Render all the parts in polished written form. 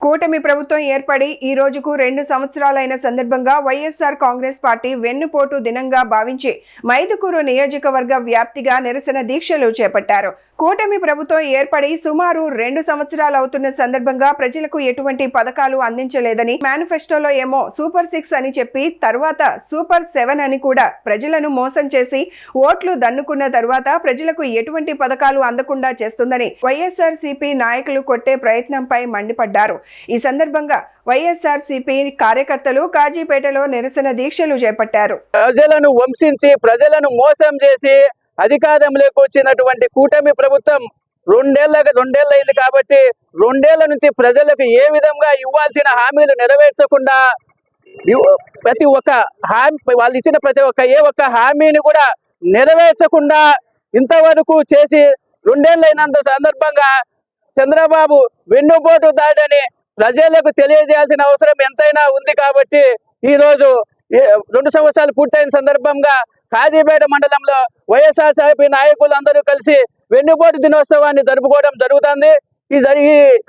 కూటమి ప్రభుత్వం ఏర్పడి ఈ రోజుకు 2 సంవత్సరాలైన సందర్భంగా వైఎస్ఆర్ కాంగ్రెస్ పార్టీ వెన్నుపోటు దినంగా భావించి మైదుకూరు నియోజకవర్గ వ్యాప్తిగా నిరసన దీక్షలు చేపట్టారు. కూటమి ప్రభుత్వం ఏర్పడి సుమారు 2 సంవత్సరాలు అవుతున్న సందర్భంగా ప్రజలకు ఎటువంటి పథకాలు అందించలేదని, మేనిఫెస్టోలో ఏమో సూపర్ 6 అని చెప్పి తర్వాత సూపర్ 7 అని కూడా ప్రజలను మోసం చేసి ఓట్లు దన్నుకున్న తర్వాత ప్రజలకు ఎటువంటి పథకాలు అందకుండా చేస్తుందని వైఎస్ఆర్సీపీ నాయకులు కొట్టే ప్రయత్నంపై మండిపడ్డారు. ఈ సందర్భంగా వైఎస్ఆర్సీపీ కార్యకర్తలు కాజీపేటలో నిరసన దీక్షలు చేపట్టారు. ప్రజలను వంచించి ప్రజలను మోసం చేసి అధికారంలోకి వచ్చినటువంటి కూటమి ప్రభుత్వం రెండేళ్లైంది కాబట్టి 2 ఏళ్ల నుంచి ప్రజలకు ఏ విధంగా ఇవ్వాల్సిన హామీలు నెరవేర్చకుండా ప్రతి ఒక్క హామీ వాళ్ళు ఇచ్చిన ప్రతి ఒక్క హామీని కూడా నెరవేర్చకుండా ఇంతవరకు చేసి 2 ఏళ్లైనంత సందర్భంగా చంద్రబాబు వెన్నుపోటు దాడని ప్రజలకు తెలియజేయాల్సిన అవసరం ఎంతైనా ఉంది. కాబట్టి ఈ రోజు 2 సంవత్సరాలు పూర్తయిన సందర్భంగా కాజీపేట మండలంలో వైఎస్ఆర్సీపీ నాయకులందరూ కలిసి వెన్నుపోటు దినోత్సవాన్ని జరుపుకోవడం జరుగుతుంది. ఈ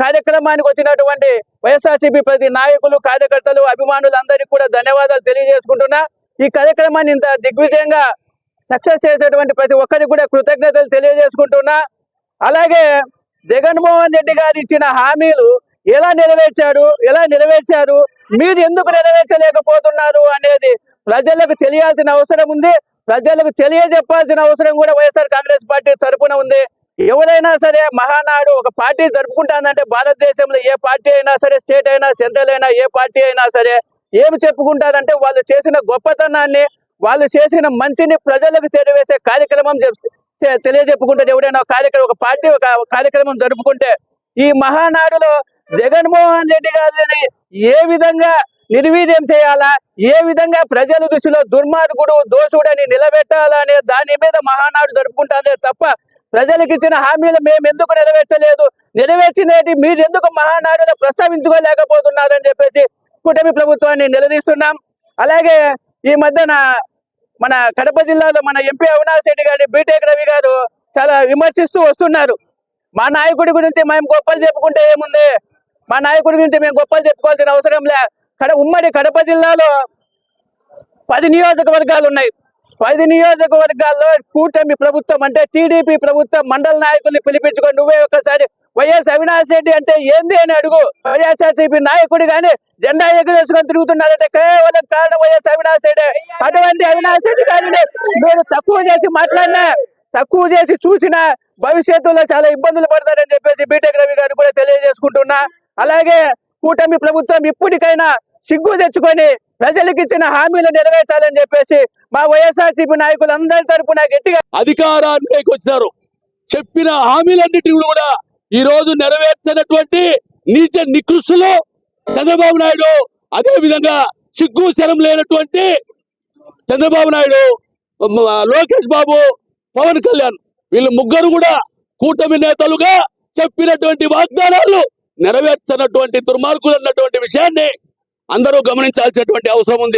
కార్యక్రమానికి వచ్చినటువంటి వైఎస్ఆర్సీపీ ప్రతి నాయకులు, కార్యకర్తలు, అభిమానులందరికీ కూడా ధన్యవాదాలు తెలియజేసుకుంటున్నా. ఈ కార్యక్రమాన్ని ఇంత దిగ్విజయంగా సక్సెస్ చేసేటువంటి ప్రతి ఒక్కరికి కూడా కృతజ్ఞతలు తెలియజేసుకుంటున్నా. అలాగే జగన్మోహన్ రెడ్డి గారు ఇచ్చిన హామీలు ఎలా నెరవేర్చారు, మీరు ఎందుకు నెరవేర్చలేకపోతున్నారు అనేది ప్రజలకు తెలియాల్సిన అవసరం ఉంది. ప్రజలకు తెలియజెప్పాల్సిన అవసరం కూడా వైఎస్ఆర్ కాంగ్రెస్ పార్టీ తరఫున ఉంది. ఎవరైనా సరే మహానాడు ఒక పార్టీ జరుపుకుంటానంటే భారతదేశంలో ఏ పార్టీ అయినా సరే, స్టేట్ అయినా, సెంట్రల్ అయినా, ఏ పార్టీ అయినా సరే ఏమి చెప్పుకుంటారంటే వాళ్ళు చేసిన గొప్పతనాన్ని, వాళ్ళు చేసిన మంచిని ప్రజలకు చేరవేసే కార్యక్రమం తెలియజెప్పుకుంటారు. ఎవరైనా ఒక పార్టీ ఒక కార్యక్రమం జరుపుకుంటే ఈ మహానాడులో జగన్మోహన్ రెడ్డి గారిని ఏ విధంగా నిర్వీర్యం చేయాలా, ఏ విధంగా ప్రజల దృష్టిలో దుర్మార్గుడు, దోషుడని నిలబెట్టాలనే దాని మీద మహానాడు జరుపుకుంటారే తప్ప ప్రజలకు ఇచ్చిన హామీలు మేము ఎందుకు నెరవేర్చినది మీరు ఎందుకు మహానాడులో ప్రస్తావించుకోలేకపోతున్నారని చెప్పేసి కూటమి ప్రభుత్వాన్ని నిలదీస్తున్నాం. అలాగే ఈ మధ్యన మన కడప జిల్లాలో మన ఎంపీ అవినాష్ రెడ్డి గారి బీటెక్ రవి గారు చాలా విమర్శిస్తూ వస్తున్నారు. మా నాయకుడి గురించి మేము గొప్పలు చెప్పుకుంటే ఏముంది, మా నాయకుడి గురించి మేము గొప్పలు చెప్పుకోవాల్సిన అవసరం లే. ఉమ్మడి కడప జిల్లాలో 10 నియోజకవర్గాలు ఉన్నాయి. 10 నియోజకవర్గాల్లో కూటమి ప్రభుత్వం అంటే టీడీపీ ప్రభుత్వం మండల నాయకుల్ని పిలిపించుకొని నువ్వే ఒకసారి వైఎస్ అవినాష్ రెడ్డి అంటే ఏంది అని అడుగు. వైఎస్ఆర్సీపీ నాయకుడు కానీ జెండా ఎగురేసుకొని తిరుగుతున్నారంటే కేవలం కారణం వైఎస్ అవినాష్ రెడ్డి. అటువంటి అవినాష్ రెడ్డి గారిని మీరు తక్కువ చేసి మాట్లాడినా, తక్కువ చేసి చూసినా భవిష్యత్తులో చాలా ఇబ్బందులు పడతారని చెప్పేసి బీటెక్ రవి గారు కూడా తెలియజేసుకుంటున్నా. అలాగే కూటమి ప్రభుత్వం ఇప్పటికైనా సిగ్గు తెచ్చుకొని ప్రజలకు ఇచ్చిన హామీలు నెరవేర్చాలని చెప్పేసి మా వైఎస్ఆర్సీపీ నాయకులందరి తరపున గట్టిగా అధికారానికి వచ్చినారు. చెప్పిన హామీలన్నిటి కూడా ఈ రోజు నెరవేర్చినటువంటి నీచ నికృష్టులు చంద్రబాబు నాయుడు, అదే విధంగా సిగ్గు శరం లేనటువంటి చంద్రబాబు నాయుడు, లోకేష్ బాబు, పవన్ కళ్యాణ్ వీళ్ళు ముగ్గురు కూడా కూటమి నేతలుగా చెప్పినటువంటి వాగ్దానాలు నెరవేర్చినటువంటి దుర్మార్గులు అన్నటువంటి విషయాన్ని అందరూ గమనించాల్సినటువంటి అవసరం ఉంది.